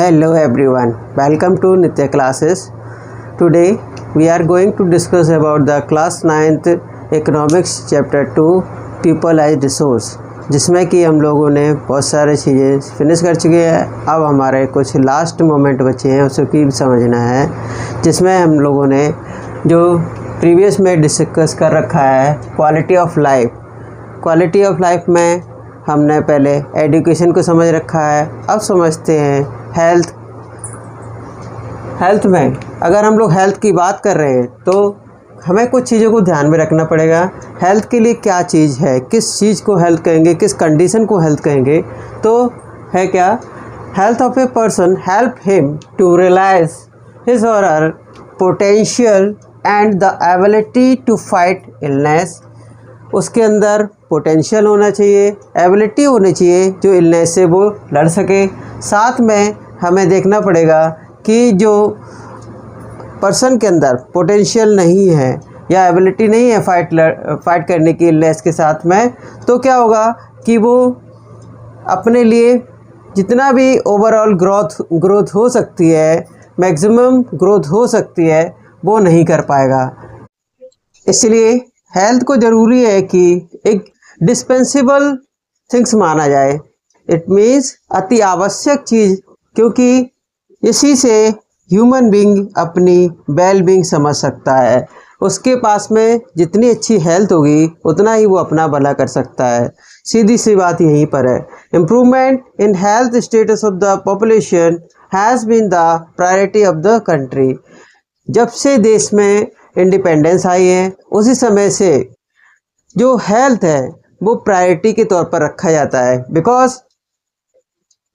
Hello everyone, welcome to Nitya classes. Today we are going to discuss about the class 9th economics chapter 2 people as resource, जिसमें कि हम लोगों ने बहुत सारे चीज़ें फिनिश कर चुके हैं। अब हमारे कुछ लास्ट मोमेंट बचे हैं, उसको भी समझना है, जिसमें हम लोगों ने जो प्रीवियस में डिस्कस कर रखा है quality of life. Quality of life में हमने पहले एजुकेशन को समझ रखा है। अब समझते हैं हेल्थ में अगर हम लोग हेल्थ की बात कर रहे हैं तो हमें कुछ चीज़ों को ध्यान में रखना पड़ेगा। हेल्थ के लिए क्या चीज़ है, किस चीज़ को हेल्थ कहेंगे, किस कंडीशन को हेल्थ कहेंगे, तो है क्या, health of a person help him to realise his और her potential and the ability to fight illness. उसके अंदर पोटेंशियल होना चाहिए, एबिलिटी होनी चाहिए जो इलनेस से वो लड़ सके। साथ में हमें देखना पड़ेगा कि जो पर्सन के अंदर पोटेंशियल नहीं है या एबिलिटी नहीं है फाइट करने की इलनेस के साथ में, तो क्या होगा कि वो अपने लिए जितना भी ओवरऑल ग्रोथ हो सकती है, मैक्सिमम ग्रोथ हो सकती है, वो नहीं कर पाएगा। इसलिए हेल्थ को ज़रूरी है कि एक डिस्पेंसेबल थिंग्स माना जाए। इट मीन्स अति आवश्यक चीज़, क्योंकि इसी से ह्यूमन बीइंग अपनी वेल बीइंग समझ सकता है। उसके पास में जितनी अच्छी हेल्थ होगी उतना ही वो अपना भला कर सकता है। सीधी सी बात यहीं पर है। Improvement in health status of the population has been the priority of the country. जब से देश में इंडिपेंडेंस आई है उसी समय से जो हेल्थ है वो प्रायोरिटी के तौर पर रखा जाता है। बिकॉज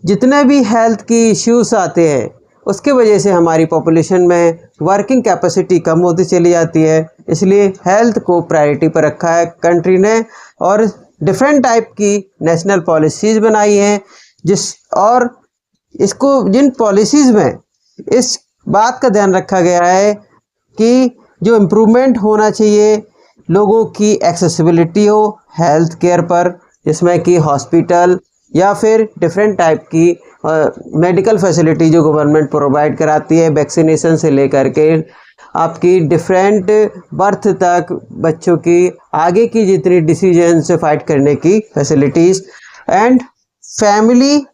जितने भी हेल्थ की इश्यूज आते हैं उसके वजह से हमारी पॉपुलेशन में वर्किंग कैपेसिटी कम होती चली जाती है। इसलिए हेल्थ को प्रायोरिटी पर रखा है कंट्री ने, और डिफरेंट टाइप की नेशनल पॉलिसीज़ बनाई हैं और इसको जिन पॉलिसीज़ में इस बात का ध्यान रखा गया है कि जो इम्प्रूवमेंट होना चाहिए, लोगों की एक्सेसिबिलिटी हो हेल्थ केयर पर, जिसमें कि हॉस्पिटल या फिर डिफरेंट टाइप की मेडिकल फैसिलिटी जो गवर्नमेंट प्रोवाइड कराती है, वैक्सीनेशन से लेकर के आपकी डिफरेंट बर्थ तक बच्चों की आगे की जितनी डिसीजन से फाइट करने की फैसिलिटीज़। एंड फैमिली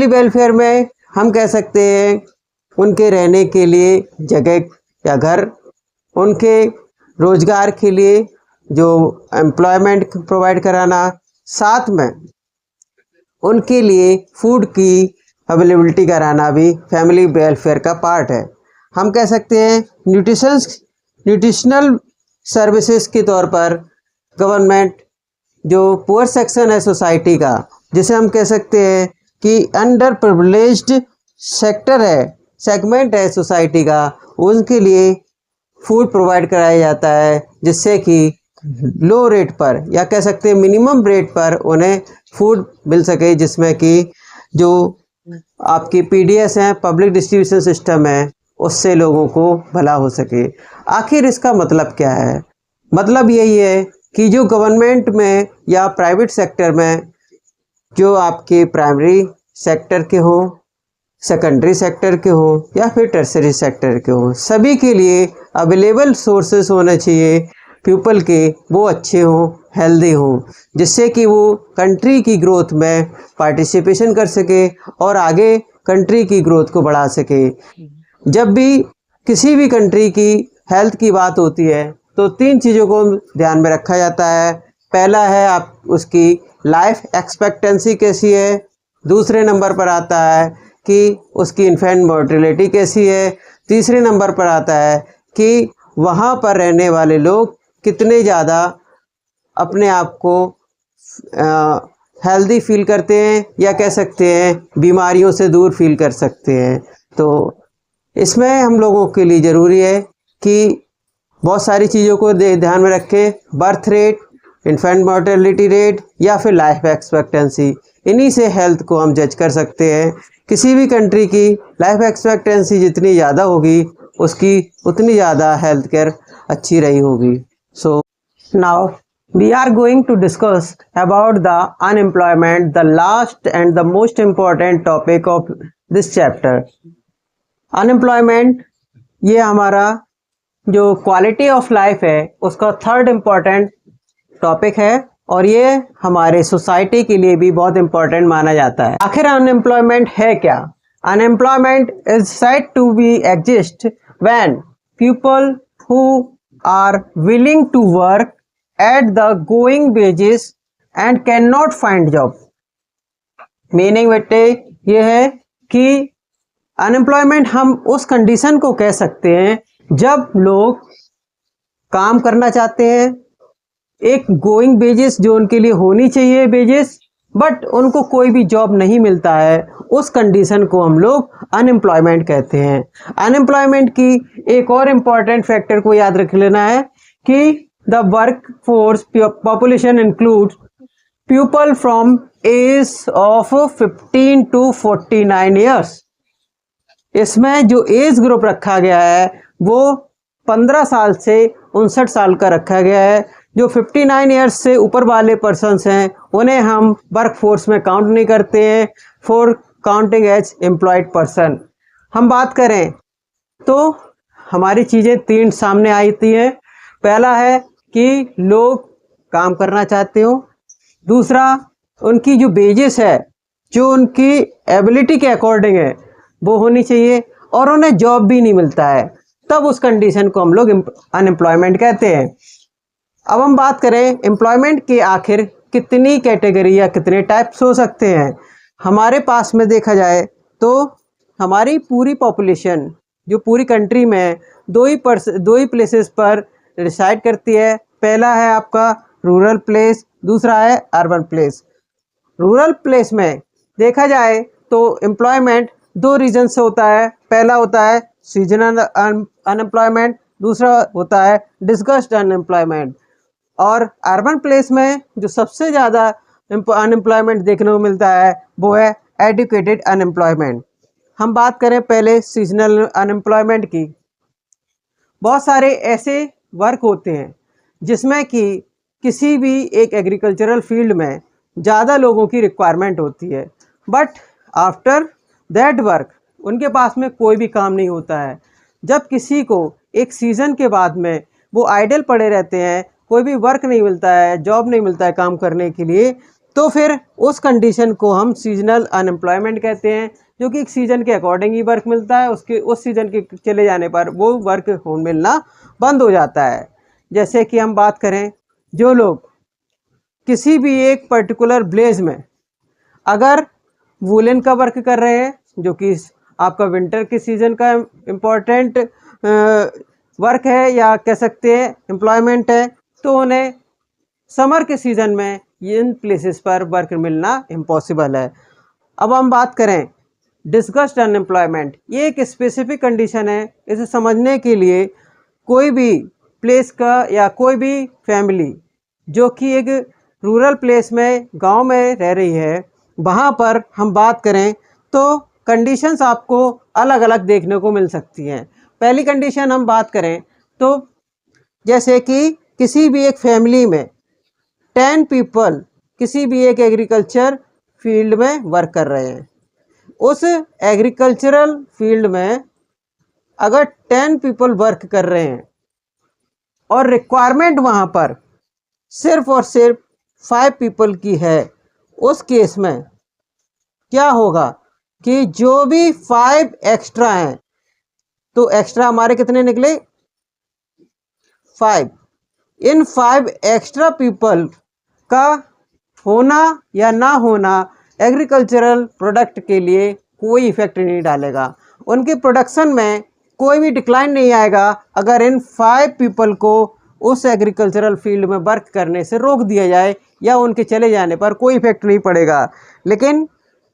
वेलफेयर में हम कह सकते हैं उनके रहने के लिए जगह या घर, उनके रोज़गार के लिए जो एम्प्लॉयमेंट प्रोवाइड कराना, साथ में उनके लिए फूड की अवेलेबिलिटी कराना भी फैमिली वेलफेयर का पार्ट है। हम कह सकते हैं न्यूट्रिशनल सर्विसेज के तौर पर गवर्नमेंट जो पुअर सेक्शन है सोसाइटी का, जिसे हम कह सकते हैं कि अंडर प्रिविलेज्ड सेगमेंट है सोसाइटी का, उनके लिए फूड प्रोवाइड कराया जाता है, जिससे कि लो रेट पर या कह सकते हैं मिनिमम रेट पर उन्हें फूड मिल सके, जिसमें कि जो आपकी पीडीएस हैं, पब्लिक डिस्ट्रीब्यूशन सिस्टम है, उससे लोगों को भला हो सके। आखिर इसका मतलब क्या है? मतलब यही है कि जो गवर्नमेंट में या प्राइवेट सेक्टर में जो आपके प्राइमरी सेक्टर के हों, सेकेंडरी सेक्टर के हों या फिर टर्सरी सेक्टर के हों, सभी के लिए अवेलेबल सोर्सेस होने चाहिए पीपल के, वो अच्छे हों, हेल्दी हों, जिससे कि वो कंट्री की ग्रोथ में पार्टिसिपेशन कर सके और आगे कंट्री की ग्रोथ को बढ़ा सके। जब भी किसी भी कंट्री की हेल्थ की बात होती है तो 3 चीज़ों को ध्यान में रखा जाता है। पहला है आप उसकी लाइफ एक्सपेक्टेंसी कैसी है, दूसरे नंबर पर आता है कि उसकी इन्फेंट मोर्टेलिटी कैसी है, तीसरे नंबर पर आता है कि वहाँ पर रहने वाले लोग कितने ज़्यादा अपने आप को हेल्दी फील करते हैं या कह सकते हैं बीमारियों से दूर फील कर सकते हैं। तो इसमें हम लोगों के लिए ज़रूरी है कि बहुत सारी चीज़ों को ध्यान में रखें। Birth rate, infant mortality rate या फिर लाइफ एक्सपेक्टेंसी, इन्हीं से हेल्थ को हम जज कर सकते हैं। किसी भी कंट्री की लाइफ एक्सपेक्टेंसी जितनी ज़्यादा होगी उसकी उतनी ज़्यादा हेल्थ केयर अच्छी रही होगी। So now We are going to discuss about the unemployment, the last and the most important topic of this chapter. Unemployment ये हमारा जो क्वालिटी ऑफ लाइफ है उसका थर्ड इम्पॉर्टेंट टॉपिक है और ये हमारे सोसाइटी के लिए भी बहुत इम्पॉर्टेंट माना जाता है। आखिर अनएम्प्लॉयमेंट है क्या? Unemployment is said to be exist when people who are willing to work at the going wages and cannot find job. Meaning बेटे ये है कि अनएम्प्लॉयमेंट हम उस कंडीशन को कह सकते हैं जब लोग काम करना चाहते हैं, एक गोइंग वेजेस जो उनके लिए होनी चाहिए वेजेस, बट उनको कोई भी जॉब नहीं मिलता है, उस कंडीशन को हम लोग अनएम्प्लॉयमेंट कहते हैं। अनएम्प्लॉयमेंट की एक और इम्पॉर्टेंट फैक्टर को याद रख लेना है कि the work force population includes people from age of 15 to 49 years. इसमें जो एज ग्रुप रखा गया है वो 15 साल से 59 साल का रखा गया है। जो 59 ईयर्स से ऊपर वाले पर्सन्स हैं उन्हें हम वर्क फोर्स में काउंट नहीं करते हैं for counting as employed person. हम बात करें तो हमारी चीज़ें तीन सामने आती हैं। पहला है कि लोग काम करना चाहते हो, दूसरा उनकी जो वेजेस है जो उनकी एबिलिटी के अकॉर्डिंग है वो होनी चाहिए, और उन्हें जॉब भी नहीं मिलता है, तब उस कंडीशन को हम लोग अनएम्प्लॉयमेंट कहते हैं। अब हम बात करें एम्प्लॉयमेंट के आखिर कितनी कैटेगरी या कितने टाइप्स हो सकते हैं। हमारे पास में देखा जाए तो हमारी पूरी पॉपुलेशन जो पूरी कंट्री में दो ही प्लेसेस पर रिसाइड करती है। पहला है आपका रूरल प्लेस, दूसरा है अर्बन प्लेस। रूरल प्लेस में देखा जाए तो एम्प्लॉयमेंट दो रीजन से होता है। पहला होता है सीजनल अनएम्प्लॉयमेंट, दूसरा होता है डिस्गस्ड अनएम्प्लॉयमेंट। और अर्बन प्लेस में जो सबसे ज़्यादा अनएम्प्लॉयमेंट देखने को मिलता है वो है एडुकेटेड अनएम्प्लॉयमेंट। हम बात करें पहले सीजनल अनएम्प्लॉयमेंट की। बहुत सारे ऐसे वर्क होते हैं जिसमें कि किसी भी एक एग्रीकल्चरल फील्ड में ज़्यादा लोगों की रिक्वायरमेंट होती है, बट आफ्टर दैट वर्क उनके पास में कोई भी काम नहीं होता है। जब किसी को एक सीज़न के बाद में वो आइडल पड़े रहते हैं, कोई भी वर्क नहीं मिलता है, जॉब नहीं मिलता है काम करने के लिए, तो फिर उस कंडीशन को हम सीजनल अनएम्प्लॉयमेंट कहते हैं, जो कि एक सीज़न के अकॉर्डिंग ही वर्क मिलता है। उसके उस सीज़न के चले जाने पर वो वर्क मिलना बंद हो जाता है। जैसे कि हम बात करें जो लोग किसी भी एक पर्टिकुलर ब्लेज में अगर वूलन का वर्क कर रहे हैं, जो कि आपका विंटर के सीज़न का इम्पोर्टेंट वर्क है या कह सकते हैं एम्प्लॉयमेंट है, तो उन्हें समर के सीज़न में इन प्लेसेस पर वर्क मिलना इम्पॉसिबल है। अब हम बात करें डिस्गस्ड अनएम्प्लॉयमेंट। ये एक स्पेसिफिक कंडीशन है। इसे समझने के लिए कोई भी प्लेस का या कोई भी फैमिली जो कि एक रूरल प्लेस में गांव में रह रही है, वहाँ पर हम बात करें तो कंडीशंस आपको अलग अलग देखने को मिल सकती हैं। पहली कंडीशन हम बात करें तो जैसे कि किसी भी एक फैमिली में 10 पीपल किसी भी एक एग्रीकल्चर फील्ड में वर्क कर रहे हैं। उस एग्रीकल्चरल फील्ड में अगर 10 पीपल वर्क कर रहे हैं और रिक्वायरमेंट वहाँ पर सिर्फ और सिर्फ 5 पीपल की है, उस केस में क्या होगा कि जो भी 5 एक्स्ट्रा हैं, तो एक्स्ट्रा हमारे कितने निकले 5। इन 5 एक्स्ट्रा पीपल का होना या ना होना एग्रीकल्चरल प्रोडक्ट के लिए कोई इफेक्ट नहीं डालेगा। उनके प्रोडक्शन में कोई भी डिक्लाइन नहीं आएगा अगर इन 5 पीपल को उस एग्रीकल्चरल फील्ड में वर्क करने से रोक दिया जाए या उनके चले जाने पर कोई इफेक्ट नहीं पड़ेगा। लेकिन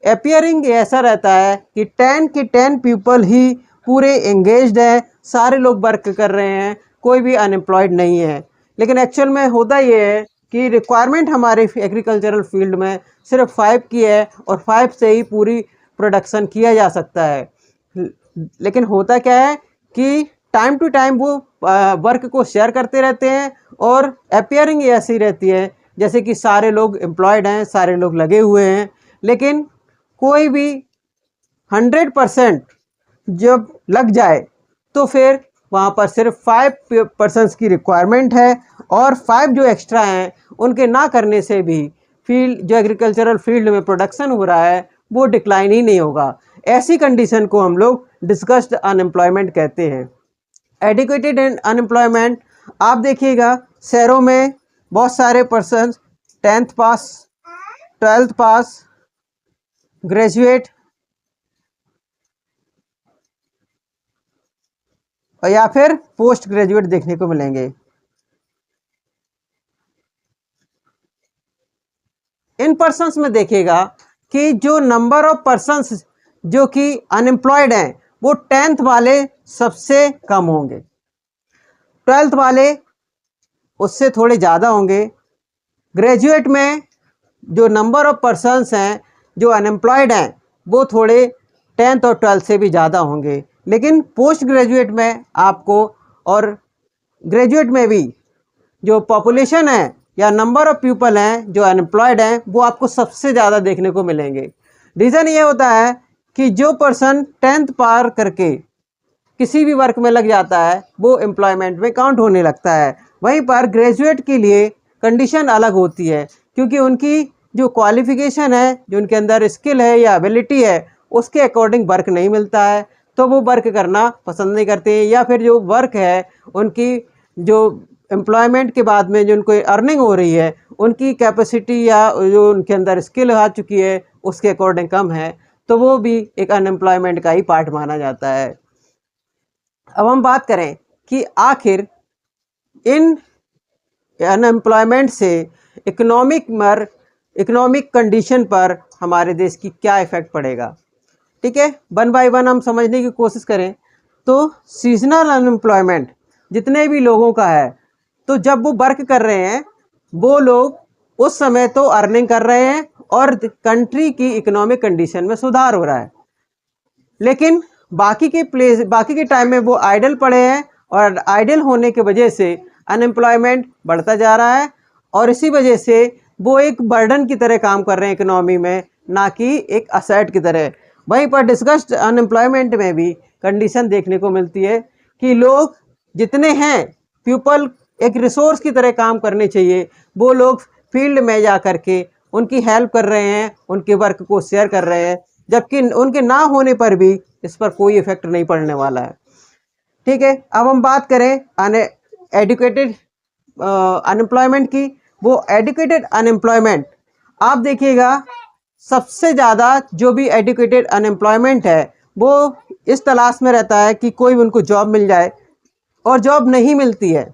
अपियरिंग ऐसा रहता है कि 10 के 10 पीपल ही पूरे एंगेज्ड हैं, सारे लोग वर्क कर रहे हैं, कोई भी अनएम्प्लॉयड नहीं है। लेकिन एक्चुअल में होता ये है कि रिक्वायरमेंट हमारे एग्रीकल्चरल फील्ड में सिर्फ 5 की है और 5 से ही पूरी प्रोडक्शन किया जा सकता है। लेकिन होता क्या है कि टाइम टू टाइम वो वर्क को शेयर करते रहते हैं और अपीयरिंग ऐसी रहती है जैसे कि सारे लोग एम्प्लॉयड हैं, सारे लोग लगे हुए हैं, लेकिन कोई भी 100% जब लग जाए तो फिर वहाँ पर सिर्फ 5 पर्सन्स की रिक्वायरमेंट है और 5 जो एक्स्ट्रा हैं उनके ना करने से भी फील्ड जो एग्रीकल्चरल फील्ड में प्रोडक्शन हो रहा है वो डिक्लाइन ही नहीं होगा। ऐसी कंडीशन को हम लोग डिस्कस्ड अनएम्प्लॉयमेंट कहते हैं। एडिक्वेटेड अनएम्प्लॉयमेंट, आप देखिएगा शहरों में बहुत सारे पर्सन 10th पास, 12th पास, ग्रेजुएट और या फिर पोस्ट ग्रेजुएट देखने को मिलेंगे। इन पर्सन्स में देखिएगा कि जो नंबर ऑफ पर्सन्स जो कि अनएम्प्लॉयड हैं वो 10th वाले सबसे कम होंगे, 12th वाले उससे थोड़े ज़्यादा होंगे। ग्रेजुएट में जो नंबर ऑफ पर्सन्स हैं जो अनएम्प्लॉयड हैं वो थोड़े 10th और 12th से भी ज़्यादा होंगे, लेकिन पोस्ट ग्रेजुएट में आपको और ग्रेजुएट में भी जो पॉपुलेशन है या नंबर ऑफ पीपल हैं जो अनएम्प्लॉयड हैं वो आपको सबसे ज़्यादा देखने को मिलेंगे। रीज़न ये होता है कि जो पर्सन 10th पार करके किसी भी वर्क में लग जाता है वो एम्प्लॉयमेंट में काउंट होने लगता है। वहीं पर ग्रेजुएट के लिए कंडीशन अलग होती है क्योंकि उनकी जो क्वालिफ़िकेशन है, जो उनके अंदर स्किल है या एबिलिटी है, उसके अकॉर्डिंग वर्क नहीं मिलता है तो वो वर्क करना पसंद नहीं करते हैं, या फिर जो वर्क है उनकी जो एम्प्लॉयमेंट के बाद में जो उनको अर्निंग हो रही है उनकी कैपेसिटी या जो उनके अंदर स्किल आ चुकी है उसके अकॉर्डिंग कम है, तो वो भी एक अनएम्प्लॉयमेंट का ही पार्ट माना जाता है। अब हम बात करें कि आखिर इन अनएम्प्लॉयमेंट से इकोनॉमिक कंडीशन पर हमारे देश की क्या इफ़ेक्ट पड़ेगा। ठीक है, 1 बाय 1 हम समझने की कोशिश करें तो सीजनल अनएम्प्लॉयमेंट जितने भी लोगों का है, तो जब वो वर्क कर रहे हैं वो लोग उस समय तो अर्निंग कर रहे हैं और कंट्री की इकोनॉमिक कंडीशन में सुधार हो रहा है, लेकिन बाकी के टाइम में वो आइडल पड़े हैं और आइडल होने की वजह से अनएम्प्लॉयमेंट बढ़ता जा रहा है और इसी वजह से वो एक बर्डन की तरह काम कर रहे हैं इकोनॉमी में, ना कि एक असेट की तरह। वहीं पर डिस्कस्ड अनएम्प्लॉयमेंट में भी कंडीशन देखने को मिलती है कि लोग जितने हैं पीपल एक रिसोर्स की तरह काम करने चाहिए, वो लोग फील्ड में जा कर के उनकी हेल्प कर रहे हैं, उनके वर्क को शेयर कर रहे हैं, जबकि उनके ना होने पर भी इस पर कोई इफेक्ट नहीं पड़ने वाला है। ठीक है, अब हम बात करें एडुकेटेड अनएम्प्लॉयमेंट की। वो एडुकेटेड अनएम्प्लॉयमेंट आप देखिएगा सबसे ज़्यादा जो भी एडुकेटेड अनएम्प्लॉयमेंट है वो इस तलाश में रहता है कि कोई उनको जॉब मिल जाए, और जॉब नहीं मिलती है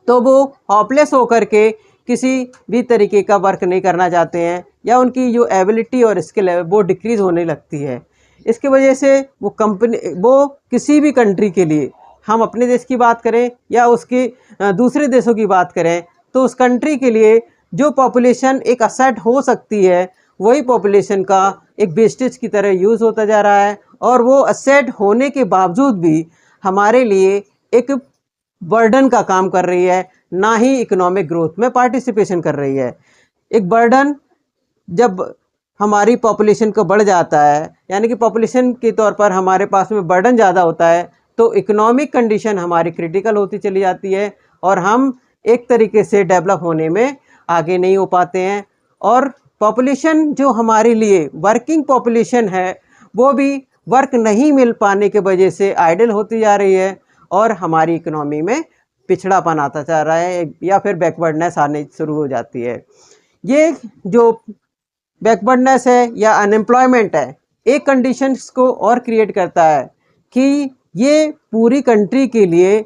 तो वो होपलेस होकर के किसी भी तरीके का वर्क नहीं करना चाहते हैं, या उनकी जो एबिलिटी और स्किल है वो डिक्रीज़ होने लगती है। इसकी वजह से वो किसी भी कंट्री के लिए, हम अपने देश की बात करें या उसके दूसरे देशों की बात करें, तो उस कंट्री के लिए जो पॉपुलेशन एक असेट हो सकती है वही पॉपुलेशन का एक वेस्टेज की तरह यूज़ होता जा रहा है, और वो असेट होने के बावजूद भी हमारे लिए एक बर्डन का काम कर रही है, ना ही इकोनॉमिक ग्रोथ में पार्टिसिपेशन कर रही है। एक बर्डन जब हमारी पॉपुलेशन को बढ़ जाता है, यानी कि पॉपुलेशन के तौर पर हमारे पास में बर्डन ज़्यादा होता है, तो इकोनॉमिक कंडीशन हमारी क्रिटिकल होती चली जाती है और हम एक तरीके से डेवलप होने में आगे नहीं हो पाते हैं। और पॉपुलेशन जो हमारे लिए वर्किंग पॉपुलेशन है वो भी वर्क नहीं मिल पाने के वजह से आइडल होती जा रही है और हमारी इकोनॉमी में पिछड़ापन आता जा रहा है, या फिर बैकवर्डनेस आने शुरू हो जाती है। ये जो बैकवर्डनेस है या अनएम्प्लॉयमेंट है, एक कंडीशंस को और क्रिएट करता है कि ये पूरी कंट्री के लिए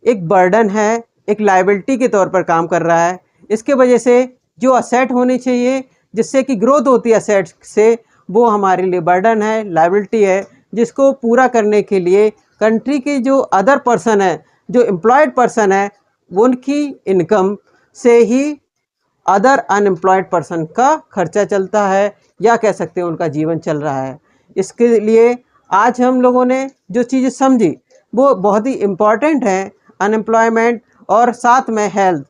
एक बर्डन है, एक लायबिलिटी के तौर पर काम कर रहा है। इसके वजह से जो असेट होनी चाहिए जिससे कि ग्रोथ होती है असेट से, वो हमारे लिए बर्डन है, लायबिलिटी है, जिसको पूरा करने के लिए कंट्री के जो अदर पर्सन है, जो एम्प्लॉयड पर्सन है, उनकी इनकम से ही अदर अनएम्प्लॉयड पर्सन का खर्चा चलता है, या कह सकते हैं उनका जीवन चल रहा है। इसके लिए आज हम लोगों ने जो चीज़ समझी वो बहुत ही इम्पॉर्टेंट हैं, अनएम्प्लॉयमेंट और साथ में हेल्थ।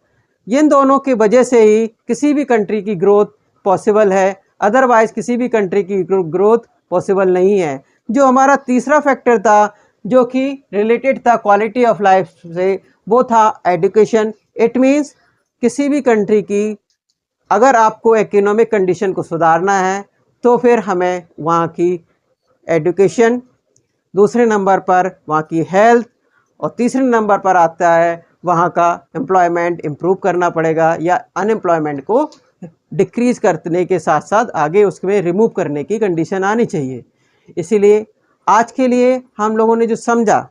इन दोनों की वजह से ही किसी भी कंट्री की ग्रोथ पॉसिबल है, अदरवाइज़ किसी भी कंट्री की ग्रोथ पॉसिबल नहीं है। जो हमारा तीसरा फैक्टर था जो कि रिलेटेड था क्वालिटी ऑफ लाइफ से, वो था एजुकेशन। इट मीन्स किसी भी कंट्री की अगर आपको इकोनॉमिक कंडीशन को सुधारना है तो फिर हमें वहाँ की एजुकेशन, दूसरे नंबर पर वहाँ की हेल्थ और तीसरे नंबर पर आता है वहाँ का एम्प्लॉयमेंट इम्प्रूव करना पड़ेगा, या अनएम्प्लॉयमेंट को डिक्रीज़ करने के साथ साथ आगे उसमें रिमूव करने की कंडीशन आनी चाहिए। इसीलिए आज के लिए हम लोगों ने जो समझा,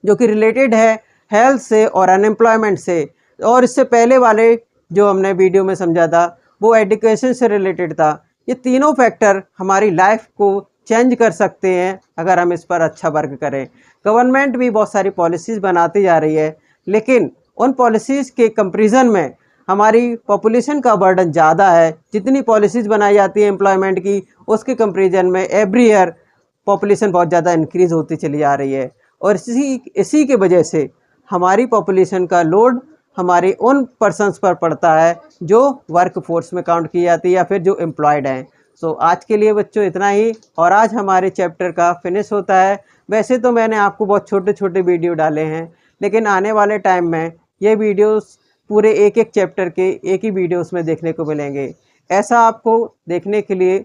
जो कि रिलेटेड है हेल्थ से और अनएम्प्लॉयमेंट से, और इससे पहले वाले जो हमने वीडियो में समझा था वो एजुकेशन से रिलेटेड था। ये तीनों फैक्टर हमारी लाइफ को चेंज कर सकते हैं अगर हम इस पर अच्छा वर्क करें। गवर्नमेंट भी बहुत सारी पॉलिसीज़ बनाती जा रही है, लेकिन उन पॉलिसीज़ के कंपैरिजन में हमारी पॉपुलेशन का बर्डन ज़्यादा है। जितनी पॉलिसीज़ बनाई जाती है एम्प्लॉयमेंट की, उसके कंपैरिजन में एवरी ईयर पॉपुलेशन बहुत ज़्यादा इंक्रीज़ होती चली जा रही है, और इसी के वजह से हमारी पॉपुलेशन का लोड हमारे उन पर्सन्स पर पड़ता है जो वर्क फोर्स में काउंट की जाती है या फिर जो एम्प्लॉयड हैं। सो आज के लिए बच्चों इतना ही, और आज हमारे चैप्टर का फिनिश होता है। वैसे तो मैंने आपको बहुत छोटे छोटे वीडियो डाले हैं, लेकिन आने वाले टाइम में ये वीडियोस पूरे एक एक चैप्टर के एक ही वीडियोस में देखने को मिलेंगे। ऐसा आपको देखने के लिए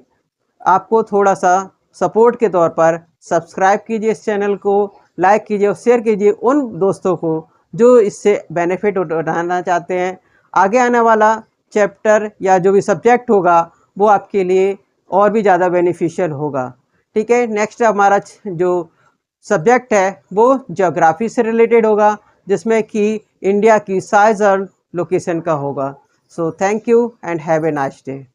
आपको थोड़ा सा सपोर्ट के तौर पर सब्सक्राइब कीजिए इस चैनल को, लाइक कीजिए और शेयर कीजिए उन दोस्तों को जो इससे बेनिफिट उठाना चाहते हैं। आगे आने वाला चैप्टर या जो भी सब्जेक्ट होगा वो आपके लिए और भी ज़्यादा बेनिफिशियल होगा। ठीक है, नेक्स्ट हमारा जो सब्जेक्ट है वो ज्योग्राफी से रिलेटेड होगा, जिसमें कि इंडिया की साइज और लोकेशन का होगा। So thank you and have a nice day.